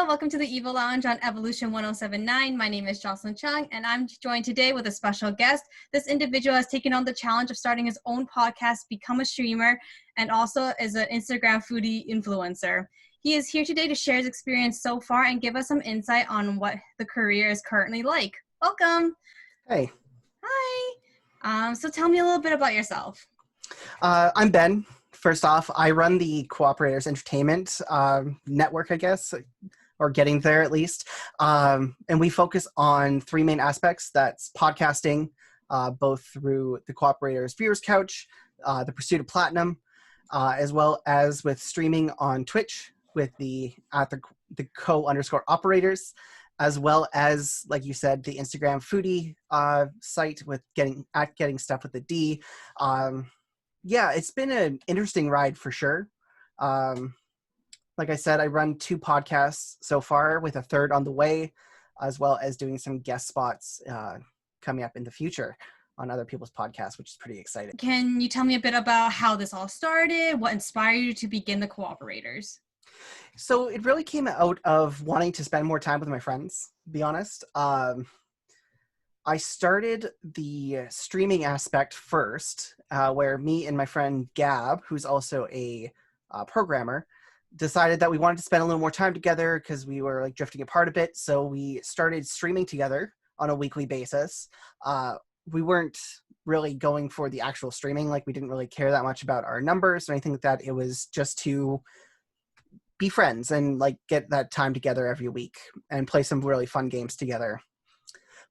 welcome to the Evil Lounge on Evolution 1079. My name is Jocelyn Chung, and I'm joined today with a special guest. This individual has taken on the challenge of starting his own podcast, become a streamer, and also is an Instagram foodie influencer. He is here today to share his experience so far and give us some insight on what the career is currently like. Welcome. Hey. Hi. So tell me a little bit about yourself. I'm Ben. First off, I run the Cooperators Entertainment network, I guess, or getting there at least. And we focus on three main aspects. That's podcasting, both through the Cooperators Viewers Couch, the Pursuit of Platinum, as well as with streaming on Twitch with the co_operators, as well as, like you said, the Instagram foodie site with getting stuff with the D. Yeah, it's been an interesting ride for sure. Like I said, I run 2 podcasts so far with a third on the way, as well as doing some guest spots coming up in the future on other people's podcasts, which is pretty exciting. Can you tell me a bit about how this all started? What inspired you to begin the Cooperators? So it really came out of wanting to spend more time with my friends, to be honest. I started the streaming aspect first, where me and my friend Gab, who's also a programmer, decided that we wanted to spend a little more time together because we were like drifting apart a bit. So we started streaming together on a weekly basis. We weren't really going for the actual streaming. Like, we didn't really care that much about our numbers or anything like that. It was just to be friends and like get that time together every week and play some really fun games together.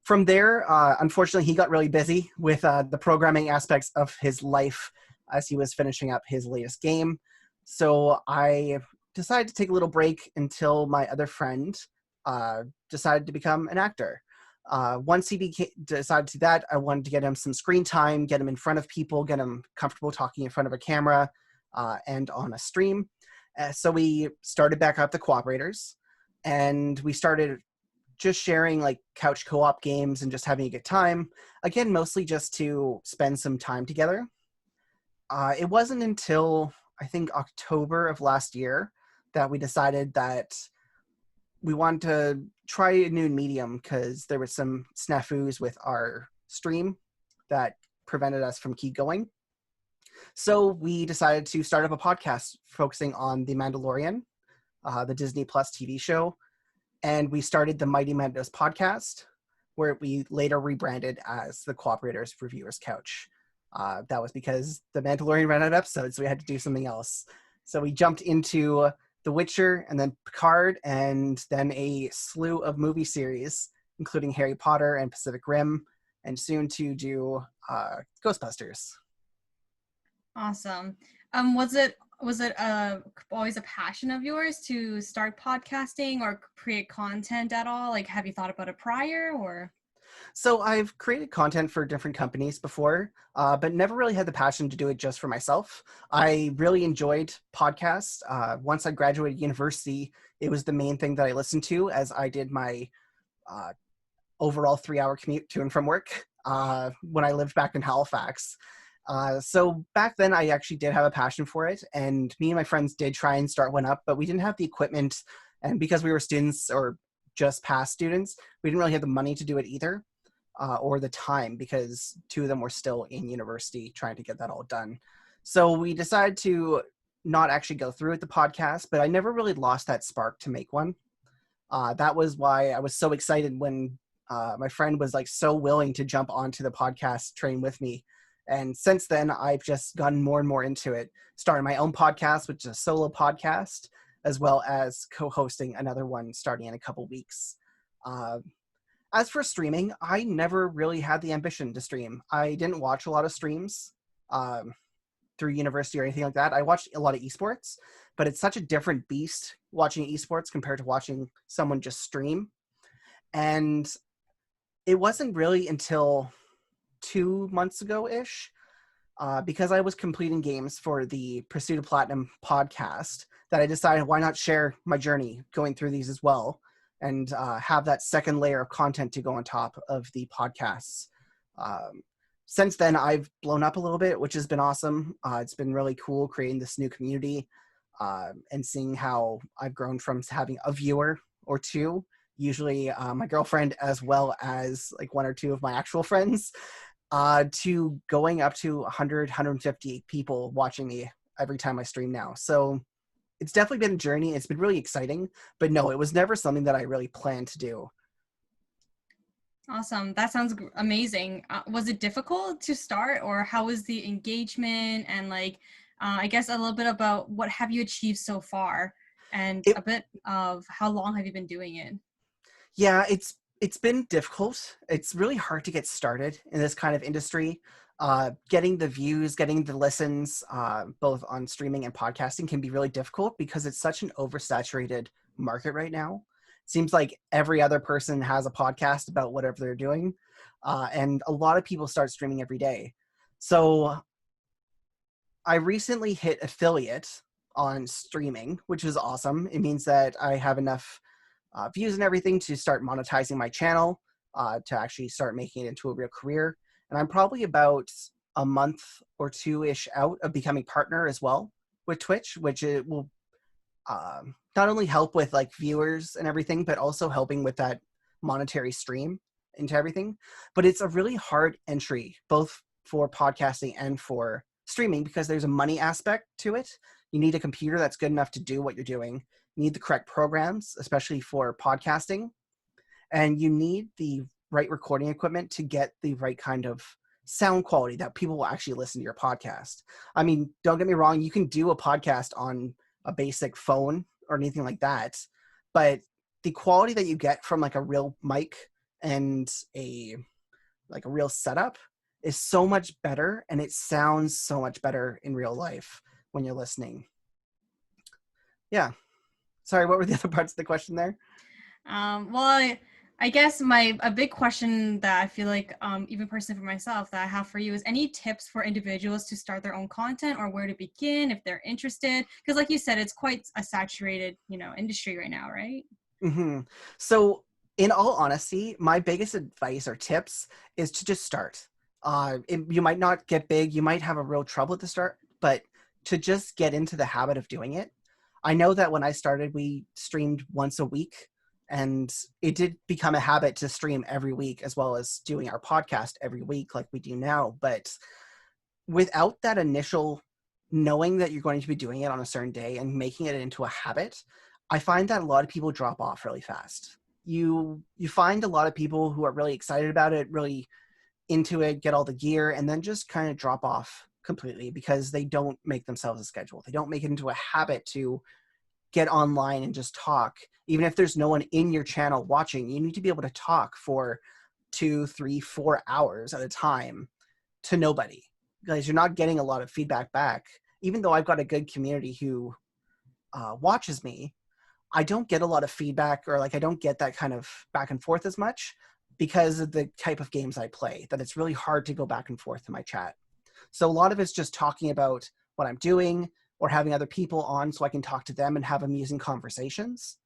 From there, unfortunately, he got really busy with the programming aspects of his life as he was finishing up his latest game. So I decided to take a little break until my other friend decided to become an actor. Once he decided to do that, I wanted to get him some screen time, get him in front of people, get him comfortable talking in front of a camera and on a stream. So we started back up the Cooperators, and we started just sharing like couch co-op games and just having a good time. Again, mostly just to spend some time together. It wasn't until I think October of last year that we decided that we wanted to try a new medium because there were some snafus with our stream that prevented us from keep going. So we decided to start up a podcast focusing on The Mandalorian, the Disney Plus TV show. And we started the Mighty Mandos podcast, where we later rebranded as the Cooperators Reviewers Couch. That was because The Mandalorian ran out of episodes, so we had to do something else. So we jumped into The Witcher and then Picard, and then a slew of movie series, including Harry Potter and Pacific Rim, and soon to do Ghostbusters. Awesome. Was it always a passion of yours to start podcasting or create content at all? Like, have you thought about it prior or? So I've created content for different companies before, but never really had the passion to do it just for myself. I really enjoyed podcasts. Once I graduated university, it was the main thing that I listened to as I did my overall 3-hour commute to and from work when I lived back in Halifax. So back then I actually did have a passion for it, and me and my friends did try and start one up, but we didn't have the equipment, and because we were students or just past students, we didn't really have the money to do it either, or the time, because 2 of them were still in university trying to get that all done. So we decided to not actually go through with the podcast, but I never really lost that spark to make one. That was why I was so excited when my friend was like so willing to jump onto the podcast train with me. And since then, I've just gotten more and more into it, starting my own podcast, which is a solo podcast, as well as co-hosting another one starting in a couple weeks. As for streaming, I never really had the ambition to stream. I didn't watch a lot of streams through university or anything like that. I watched a lot of esports, but it's such a different beast watching esports compared to watching someone just stream. And it wasn't really until 2 months ago-ish, because I was completing games for the Pursuit of Platinum podcast, that I decided why not share my journey going through these as well, and have that second layer of content to go on top of the podcasts. Since then, I've blown up a little bit, which has been awesome. It's been really cool creating this new community and seeing how I've grown from having a viewer or two, usually my girlfriend as well as like one or two of my actual friends, to going up to 100, 150 people watching me every time I stream now. So it's definitely been a journey. It's been really exciting, but no, it was never something that I really planned to do. Awesome. That sounds amazing. Was it difficult to start, or how was the engagement? And like, I guess a little bit about what have you achieved so far, and It a bit of how long have you been doing it? Yeah, it's been difficult. It's really hard to get started in this kind of industry. Getting the views, getting the listens, both on streaming and podcasting, can be really difficult because it's such an oversaturated market right now. Seems like every other person has a podcast about whatever they're doing, and a lot of people start streaming every day. So I recently hit affiliate on streaming, which is awesome. It means that I have enough views and everything to start monetizing my channel, to actually start making it into a real career. And I'm probably about a month or two-ish out of becoming partner as well with Twitch, which it will not only help with like viewers and everything, but also helping with that monetary stream into everything. But it's a really hard entry, both for podcasting and for streaming, because there's a money aspect to it. You need a computer that's good enough to do what you're doing. You need the correct programs, especially for podcasting. And you need the right recording equipment to get the right kind of sound quality that people will actually listen to your podcast. I mean, don't get me wrong, you can do a podcast on a basic phone or anything like that, but the quality that you get from like a real mic and a real setup is so much better, and it sounds so much better in real life when you're listening. Yeah. Sorry, what were the other parts of the question there? Well, I guess a big question that I feel like, even personally for myself, that I have for you is any tips for individuals to start their own content, or where to begin if they're interested? Because like you said, it's quite a saturated, industry right now, right? Mm-hmm. So, in all honesty, my biggest advice or tips is to just start. You might not get big, you might have a real trouble at the start, but to just get into the habit of doing it. I know that when I started, we streamed once a week, and it did become a habit to stream every week, as well as doing our podcast every week like we do now. But without that initial knowing that you're going to be doing it on a certain day and making it into a habit, I find that a lot of people drop off really fast. You find a lot of people who are really excited about it, really into it, get all the gear, and then just kind of drop off completely because they don't make themselves a schedule. They don't make it into a habit to get online and just talk. Even if there's no one in your channel watching, you need to be able to talk for 2, 3, 4 hours at a time to nobody, because you're not getting a lot of feedback back. Even though I've got a good community who watches me, I don't get a lot of feedback, or like I don't get that kind of back and forth as much because of the type of games I play, that it's really hard to go back and forth in my chat. So a lot of it's just talking about what I'm doing, or having other people on so I can talk to them and have amusing conversations.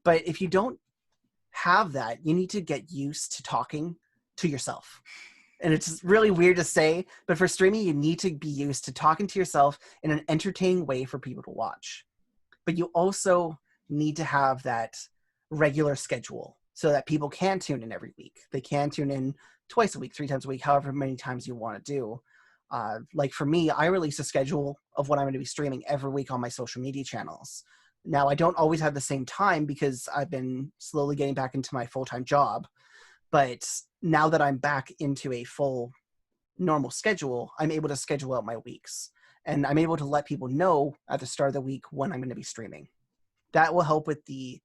But if you don't have that, you need to get used to talking to yourself. And it's really weird to say, but for streaming, you need to be used to talking to yourself in an entertaining way for people to watch. But you also need to have that regular schedule so that people can tune in every week. They can tune in twice a week, 3 times a week, however many times you want to do. Like for me, I release a schedule of what I'm going to be streaming every week on my social media channels. Now, I don't always have the same time because I've been slowly getting back into my full-time job. But now that I'm back into a full normal schedule, I'm able to schedule out my weeks. And I'm able to let people know at the start of the week when I'm going to be streaming. That will help with the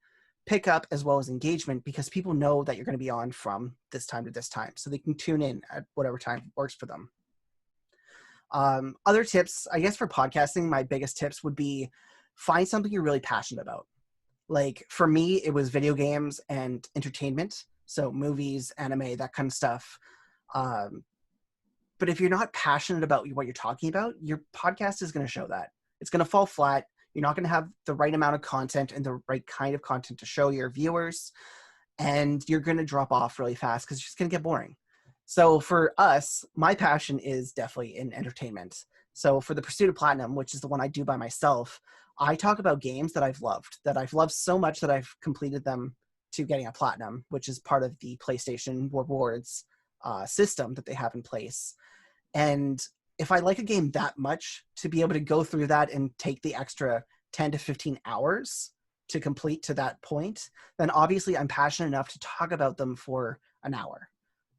pickup as well as engagement, because people know that you're going to be on from this time to this time. So they can tune in at whatever time works for them. Other tips, I guess for podcasting, my biggest tips would be find something you're really passionate about. Like for me, it was video games and entertainment. So movies, anime, that kind of stuff. But if you're not passionate about what you're talking about, your podcast is going to show that. It's going to fall flat. You're not going to have the right amount of content and the right kind of content to show your viewers. And you're going to drop off really fast because it's just going to get boring. So for us, my passion is definitely in entertainment. So for the Pursuit of Platinum, which is the one I do by myself, I talk about games that I've loved so much that I've completed them to getting a platinum, which is part of the PlayStation rewards system that they have in place. And if I like a game that much, to be able to go through that and take the extra 10 to 15 hours to complete to that point, then obviously I'm passionate enough to talk about them for an hour,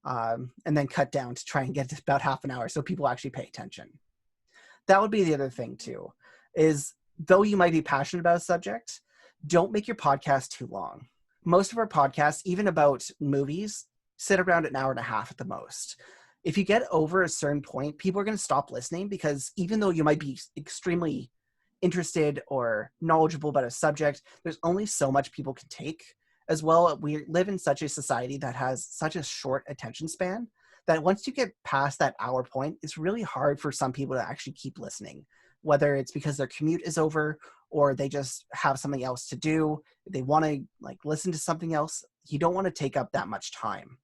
and then cut down to try and get to about half an hour so people actually pay attention. That would be the other thing too, is though you might be passionate about a subject, don't make your podcast too long. Most of our podcasts, even about movies, sit around an hour and a half at the most. If you get over a certain point, people are going to stop listening, because even though you might be extremely interested or knowledgeable about a subject, there's only so much people can take. As well, we live in such a society that has such a short attention span that once you get past that hour point, it's really hard for some people to actually keep listening, whether it's because their commute is over or they just have something else to do. They want to listen to something else. You don't want to take up that much time.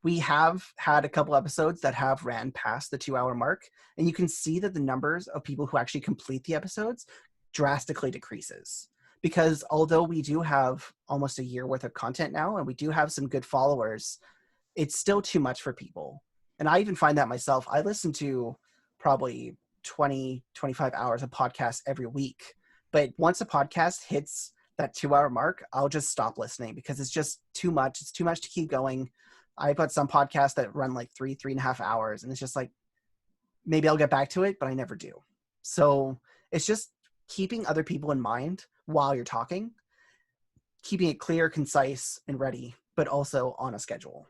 We have had a couple episodes that have ran past the 2-hour mark, and you can see that the numbers of people who actually complete the episodes drastically decreases. Because although we do have almost a year worth of content now, and we do have some good followers, it's still too much for people. And I even find that myself. I listen to probably 20, 25 hours of podcasts every week. But once a podcast hits that 2-hour mark, I'll just stop listening because it's just too much. It's too much to keep going. I've got some podcasts that run 3.5 hours, and it's just maybe I'll get back to it, but I never do. So it's just keeping other people in mind while you're talking, keeping it clear, concise, and ready, but also on a schedule.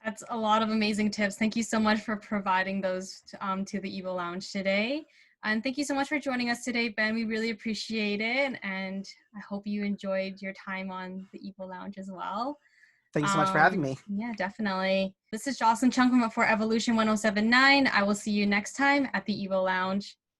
That's a lot of amazing tips. Thank you so much for providing those to the Evo Lounge today. And thank you so much for joining us today, Ben. We really appreciate it. And I hope you enjoyed your time on the Evo Lounge as well. Thank you so much for having me. Yeah, definitely. This is Jocelyn Chung from For Evolution 1079. I will see you next time at the Evo Lounge.